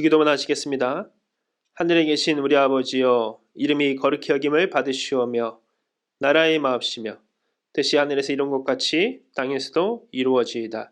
주기도문 하시겠습니다. 하늘에 계신 우리 아버지여, 이름이 거룩히 여김을 받으시오며 나라의 마옵시며 뜻이 하늘에서 이룬 것 같이 땅에서도 이루어지이다.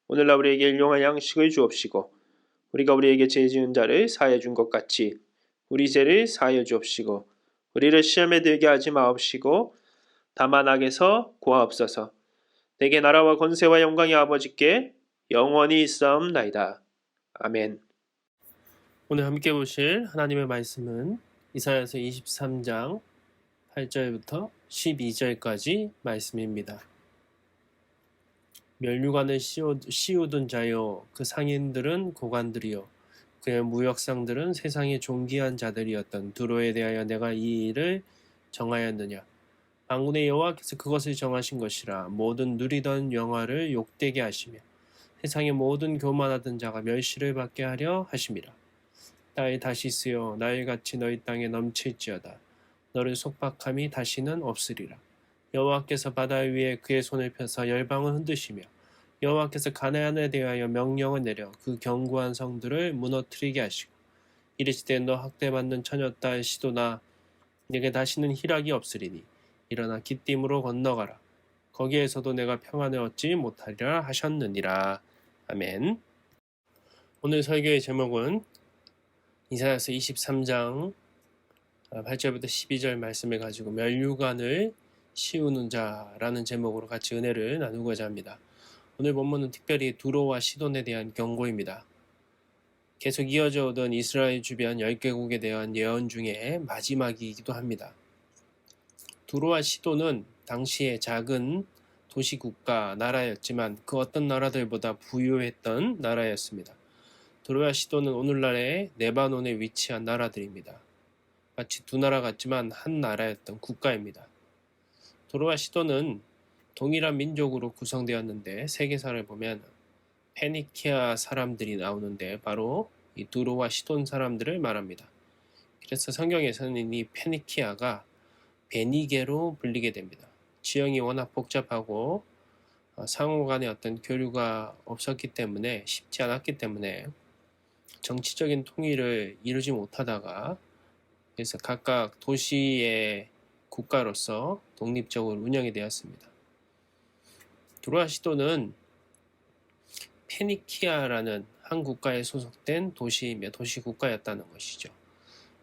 오늘날 우리에게 일용할 양식을 주옵시고 우리가 우리에게 죄 지은 자를 사하여 준 것 같이 우리 죄를 사하여 주옵시고 우리를 시험에 들게 하지 마옵시고 다만 악에서 구하옵소서. 내게 나라와 권세와 영광이 아버지께 영원히 있사옵나이다. 아멘. 오늘 함께 보실 하나님의 말씀은 이사야서 23장 8절부터 12절까지 말씀입니다. 면류관을 씌우던 자여, 그 상인들은 고관들이요 그의 무역상들은 세상의 존귀한 자들이었던 두로에 대하여 내가 이 일을 정하였느냐. 만군의 여호와께서 그것을 정하신 것이라. 모든 누리던 영화를 욕되게 하시며 세상의 모든 교만하던 자가 멸시를 받게 하려 하심이라. 나의 다시스여, 나의 같이 너희 땅에 넘칠지어다. 너를 속박함이 다시는 없으리라. 여호와께서 바다 위에 그의 손을 펴서 열방을 흔드시며 여호와께서 가나안에 대하여 명령을 내려 그 견고한 성들을 무너뜨리게 하시고 이르시되 너 학대받는 처녀딸 시도나, 내게 다시는 희락이 없으리니 일어나 기띔으로 건너가라. 거기에서도 내가 평안을 얻지 못하리라 하셨느니라. 아멘. 오늘 설교의 제목은 이사야서 23장 8절부터 12절 말씀을 가지고 면류관을 씌우는 자라는 제목으로 같이 은혜를 나누고자 합니다. 오늘 본문은 특별히 두로와 시돈에 대한 경고입니다. 계속 이어져 오던 이스라엘 주변 10개국에 대한 예언 중에 마지막이기도 합니다. 두로와 시돈은 당시의 작은 도시국가 나라였지만 그 어떤 나라들보다 부유했던 나라였습니다. 두로와 시돈은 오늘날의 레바논에 위치한 나라들입니다. 마치 두 나라 같지만 한 나라였던 국가입니다. 두로와 시돈은 동일한 민족으로 구성되었는데 세계사를 보면 페니키아 사람들이 나오는데 바로 이 두로와 시돈 사람들을 말합니다. 그래서 성경에서는 이 페니키아가 베니게로 불리게 됩니다. 지형이 워낙 복잡하고 상호 간의 어떤 교류가 없었기 때문에 쉽지 않았기 때문에 정치적인 통일을 이루지 못하다가 그래서 각각 도시의 국가로서 독립적으로 운영이 되었습니다. 두로와 시돈은 페니키아라는 한 국가에 소속된 도시이며 도시국가였다는 것이죠.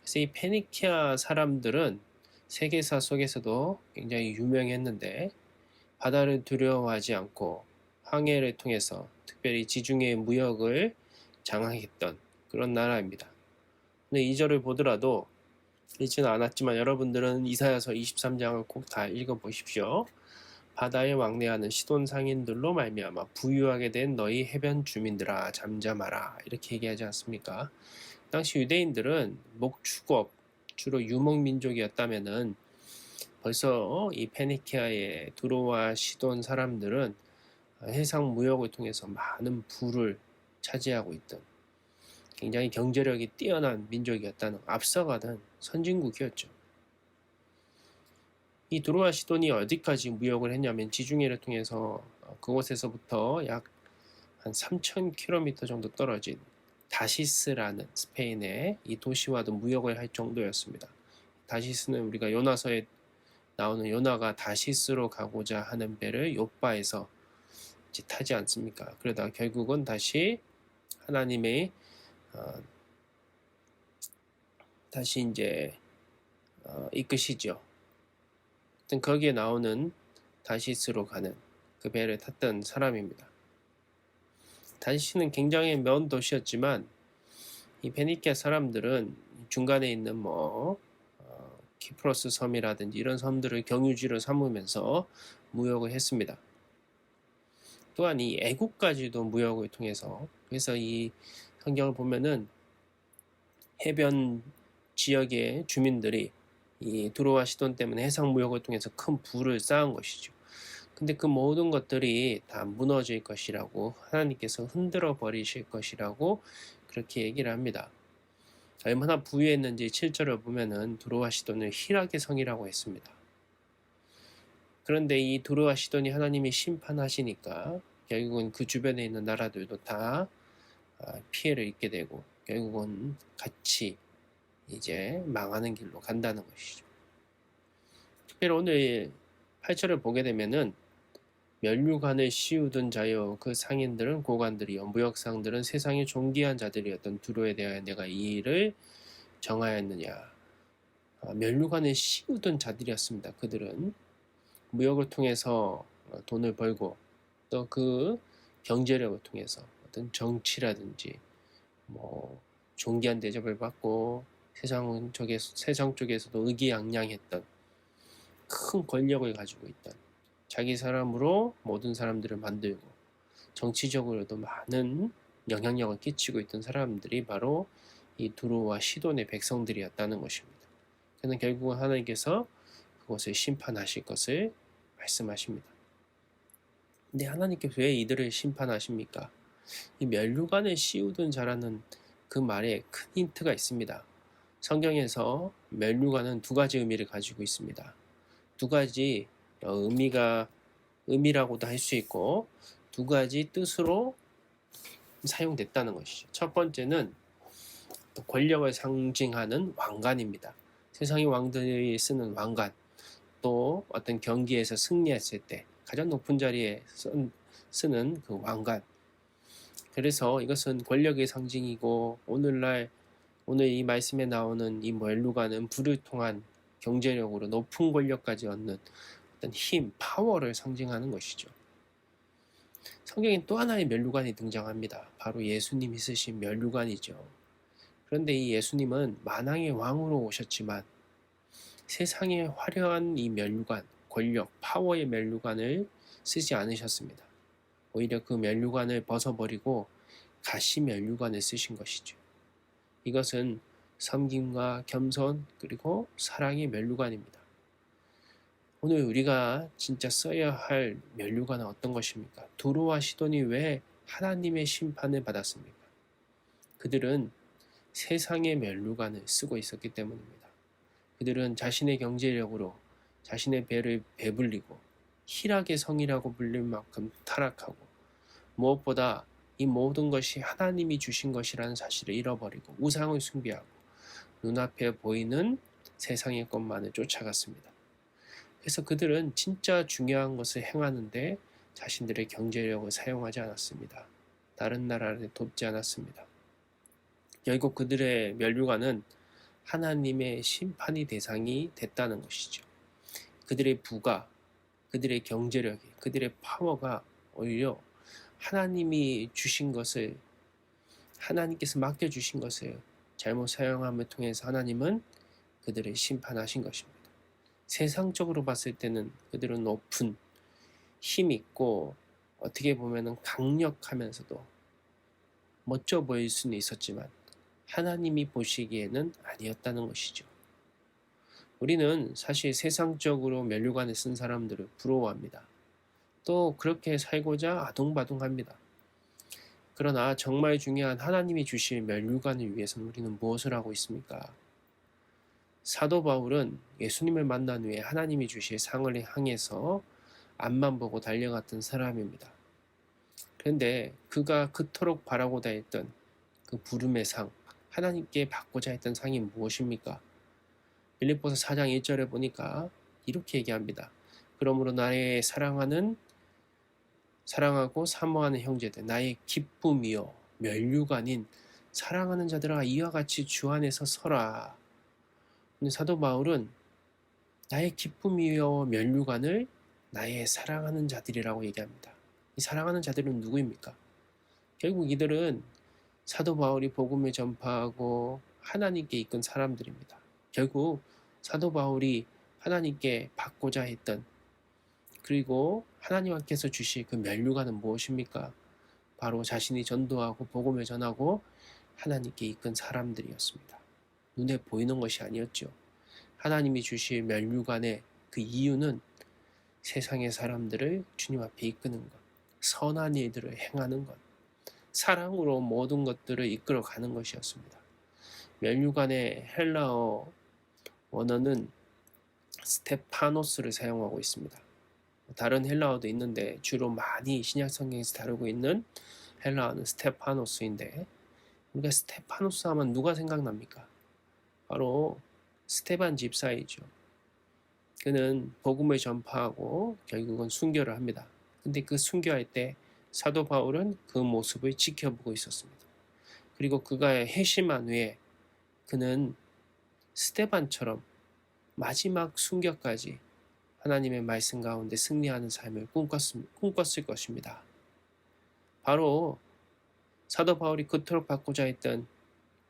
그래서 이 페니키아 사람들은 세계사 속에서도 굉장히 유명했는데 바다를 두려워하지 않고 항해를 통해서 특별히 지중해 무역을 장악했던 그런 나라입니다. 근데 이 절을 보더라도 읽지는 않았지만 여러분들은 이사야서 23장을 꼭 다 읽어보십시오. 바다에 왕래하는 시돈 상인들로 말미암아 부유하게 된 너희 해변 주민들아 잠잠하라, 이렇게 얘기하지 않습니까? 당시 유대인들은 목축업, 주로 유목민족이었다면은 벌써 이 페니키아의 두로와 시돈 사람들은 해상 무역을 통해서 많은 부를 차지하고 있던 굉장히 경제력이 뛰어난 민족이었다는, 앞서가던 선진국이었죠. 이 두로와 시돈이 어디까지 무역을 했냐면 지중해를 통해서 그곳에서부터 약 한 3,000km 정도 떨어진 다시스라는 스페인의 이 도시와도 무역을 할 정도였습니다. 다시스는 우리가 요나서에 나오는 요나가 다시스로 가고자 하는 배를 욥바에서 이제 타지 않습니까? 그러다가 결국은 다시 하나님의 다시 이제 이끄시죠. 하여튼 거기에 나오는 다시스로 가는 그 배를 탔던 사람입니다. 다시스는 굉장히 먼 도시였지만 이 페니키아 사람들은 중간에 있는 키프로스 섬이라든지 이런 섬들을 경유지로 삼으면서 무역을 했습니다. 또한 이 애국까지도 무역을 통해서, 그래서 이 성경을 보면은 해변 지역의 주민들이 이 두로와 시돈 때문에 해상 무역을 통해서 큰 부를 쌓은 것이죠. 근데 그 모든 것들이 다 무너질 것이라고, 하나님께서 흔들어 버리실 것이라고 그렇게 얘기를 합니다. 얼마나 부유했는지 7절을 보면은 두로와 시돈을 희락의 성이라고 했습니다. 그런데 이 두로와 시돈이 하나님이 심판하시니까 결국은 그 주변에 있는 나라들도 다 피해를 입게 되고 결국은 같이 이제 망하는 길로 간다는 것이죠. 특별히 오늘 8절을 보게 되면은 면류관을 씌우던 자여 그 상인들은 고관들이요 무역상들은 세상의 존귀한 자들이었던 두로에 대하여 내가 이 일을 정하였느냐. 면류관을 씌우던 자들이었습니다. 그들은 무역을 통해서 돈을 벌고 또 그 경제력을 통해서 어떤 정치라든지 뭐 존귀한 대접을 받고 세상 쪽에서도 의기양양했던 큰 권력을 가지고 있던 자기 사람으로 모든 사람들을 만들고 정치적으로도 많은 영향력을 끼치고 있던 사람들이 바로 이 두로와 시돈의 백성들이었다는 것입니다. 그는 결국은 하나님께서 그것을 심판하실 것을 말씀하십니다. 근데 하나님께서 왜 이들을 심판하십니까? 이 면류관을 씌우던 자라는 그 말에 큰 힌트가 있습니다. 성경에서 면류관은 두 가지 의미를 가지고 있습니다. 두 가지 의미라고도 할 수 있고 두 가지 뜻으로 사용됐다는 것이죠. 첫 번째는 권력을 상징하는 왕관입니다. 세상의 왕들이 쓰는 왕관, 또 어떤 경기에서 승리했을 때 가장 높은 자리에 쓰는 그 왕관. 그래서 이것은 권력의 상징이고 오늘 이 말씀에 나오는 이 면류관은 불을 통한 경제력으로 높은 권력까지 얻는 어떤 힘, 파워를 상징하는 것이죠. 성경엔 또 하나의 면류관이 등장합니다. 바로 예수님이 쓰신 면류관이죠. 그런데 이 예수님은 만왕의 왕으로 오셨지만 세상에 화려한 이 면류관, 권력, 파워의 면류관을 쓰지 않으셨습니다. 오히려 그 면류관을 벗어버리고 가시 면류관을 쓰신 것이죠. 이것은 섬김과 겸손 그리고 사랑의 면류관입니다. 오늘 우리가 진짜 써야 할 면류관은 어떤 것입니까? 두로와 시돈이 왜 하나님의 심판을 받았습니까? 그들은 세상의 면류관을 쓰고 있었기 때문입니다. 그들은 자신의 경제력으로 자신의 배를 배불리고 희락의 성이라고 불릴 만큼 타락하고 무엇보다 이 모든 것이 하나님이 주신 것이라는 사실을 잃어버리고 우상을 숭배하고 눈앞에 보이는 세상의 것만을 쫓아갔습니다. 그래서 그들은 진짜 중요한 것을 행하는데 자신들의 경제력을 사용하지 않았습니다. 다른 나라를 돕지 않았습니다. 결국 그들의 면류관은 하나님의 심판의 대상이 됐다는 것이죠. 그들의 부가, 그들의 경제력이, 그들의 파워가 오히려 하나님이 주신 것을, 하나님께서 맡겨주신 것을 잘못 사용함을 통해서 하나님은 그들을 심판하신 것입니다. 세상적으로 봤을 때는 그들은 높은 힘 있고 어떻게 보면 강력하면서도 멋져 보일 수는 있었지만 하나님이 보시기에는 아니었다는 것이죠. 우리는 사실 세상적으로 면류관을 쓴 사람들을 부러워합니다. 또 그렇게 살고자 아둥바둥합니다. 그러나 정말 중요한 하나님이 주실 면류관을 위해서는 우리는 무엇을 하고 있습니까? 사도 바울은 예수님을 만난 후에 하나님이 주실 상을 향해서 앞만 보고 달려갔던 사람입니다. 그런데 그가 그토록 바라고자 했던 그 부름의 상, 하나님께 받고자 했던 상이 무엇입니까? 빌립보서 4장 1절에 보니까 이렇게 얘기합니다. 그러므로 나의 사랑하고 사모하는 형제들, 나의 기쁨이요 면류관인 사랑하는 자들아 이와 같이 주 안에서 서라. 근데 사도 바울은 나의 기쁨이요 면류관을 나의 사랑하는 자들이라고 얘기합니다. 이 사랑하는 자들은 누구입니까? 결국 이들은 사도 바울이 복음을 전파하고 하나님께 이끈 사람들입니다. 결국 사도 바울이 하나님께 받고자 했던 그리고 하나님께서 주실 그 면류관은 무엇입니까? 바로 자신이 전도하고 복음을 전하고 하나님께 이끈 사람들이었습니다. 눈에 보이는 것이 아니었죠. 하나님이 주실 면류관의 그 이유는 세상의 사람들을 주님 앞에 이끄는 것, 선한 일들을 행하는 것, 사랑으로 모든 것들을 이끌어가는 것이었습니다. 면류관의 헬라어 원어는 스테파노스를 사용하고 있습니다. 다른 헬라어도 있는데 주로 많이 신약 성경에서 다루고 있는 헬라어는 스테파노스인데 우리가 스테파노스 하면 누가 생각납니까? 바로 스테반 집사이죠. 그는 복음을 전파하고 결국은 순교를 합니다. 근데 그 순교할 때 사도 바울은 그 모습을 지켜보고 있었습니다. 그리고 그가 회심한 후에 그는 스테반처럼 마지막 순교까지 하나님의 말씀 가운데 승리하는 삶을 꿈꿨을 것입니다. 바로 사도 바울이 그토록 받고자 했던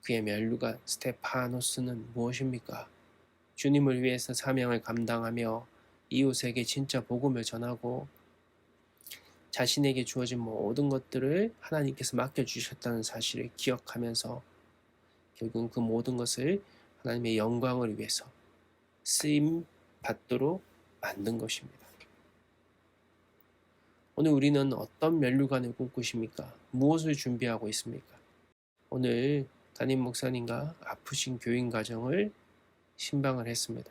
그의 면류관 스테파노스는 무엇입니까? 주님을 위해서 사명을 감당하며 이웃에게 진짜 복음을 전하고 자신에게 주어진 모든 것들을 하나님께서 맡겨주셨다는 사실을 기억하면서 결국은 그 모든 것을 하나님의 영광을 위해서 쓰임 받도록 만든 것입니다. 오늘 우리는 어떤 면류관을 꿈꾸십니까? 무엇을 준비하고 있습니까? 오늘 담임 목사님과 아프신 교인 가정을 신방을 했습니다.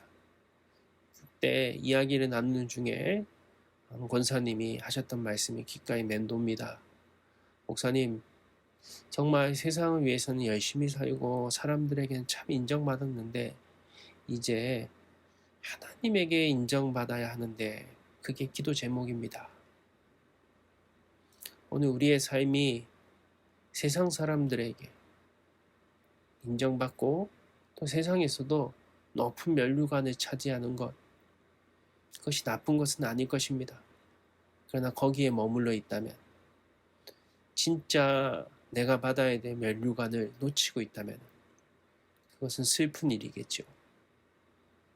그때 이야기를 나누는 중에 권사님이 하셨던 말씀이 귓가에 맴돕니다. 목사님, 정말 세상을 위해서는 열심히 살고 사람들에게는 참 인정받았는데 이제 하나님에게 인정받아야 하는데 그게 기도 제목입니다. 오늘 우리의 삶이 세상 사람들에게 인정받고 또 세상에서도 높은 면류관을 차지하는 것, 그것이 나쁜 것은 아닐 것입니다. 그러나 거기에 머물러 있다면, 진짜 내가 받아야 될 면류관을 놓치고 있다면 그것은 슬픈 일이겠죠.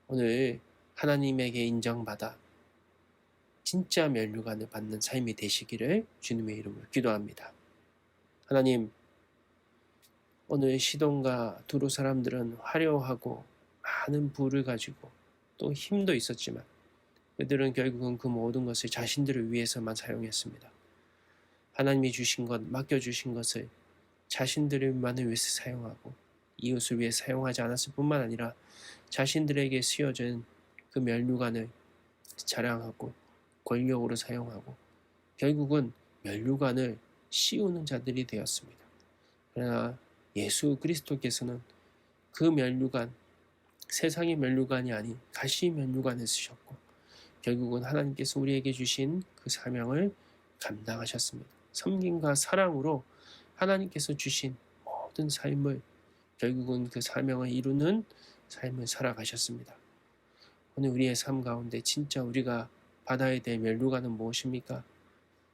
오늘 하나님에게 인정받아 진짜 면류관을 받는 삶이 되시기를 주님의 이름으로 기도합니다. 하나님, 오늘 시돈과 두루 사람들은 화려하고 많은 부를 가지고 또 힘도 있었지만 그들은 결국은 그 모든 것을 자신들을 위해서만 사용했습니다. 하나님이 주신 것, 맡겨주신 것을 자신들만을 위해서 사용하고 이웃을 위해 사용하지 않았을 뿐만 아니라 자신들에게 씌워진 그 면류관을 자랑하고 권력으로 사용하고 결국은 면류관을 씌우는 자들이 되었습니다. 그러나 예수 그리스도께서는 그 면류관, 세상의 면류관이 아닌 가시 면류관을 쓰셨고 결국은 하나님께서 우리에게 주신 그 사명을 감당하셨습니다. 섬김과 사랑으로 하나님께서 주신 모든 삶을 결국은 그 사명을 이루는 삶을 살아가셨습니다. 오늘 우리의 삶 가운데 진짜 우리가 받아야 될 면류관은 무엇입니까?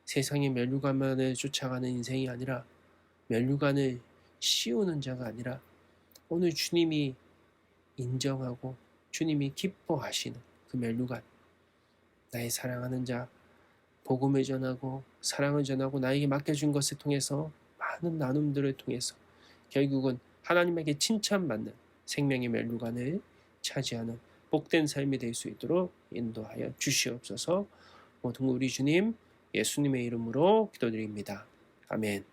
세상의 면류관만을 쫓아가는 인생이 아니라 면류관을 씌우는 자가 아니라 오늘 주님이 인정하고 주님이 기뻐하시는 그 면류관, 나의 사랑하는 자, 복음을 전하고 사랑을 전하고 나에게 맡겨준 것을 통해서 많은 나눔들을 통해서 결국은 하나님에게 칭찬받는 생명의 면류관을 차지하는 복된 삶이 될 수 있도록 인도하여 주시옵소서. 모든 우리 주님 예수님의 이름으로 기도드립니다. 아멘.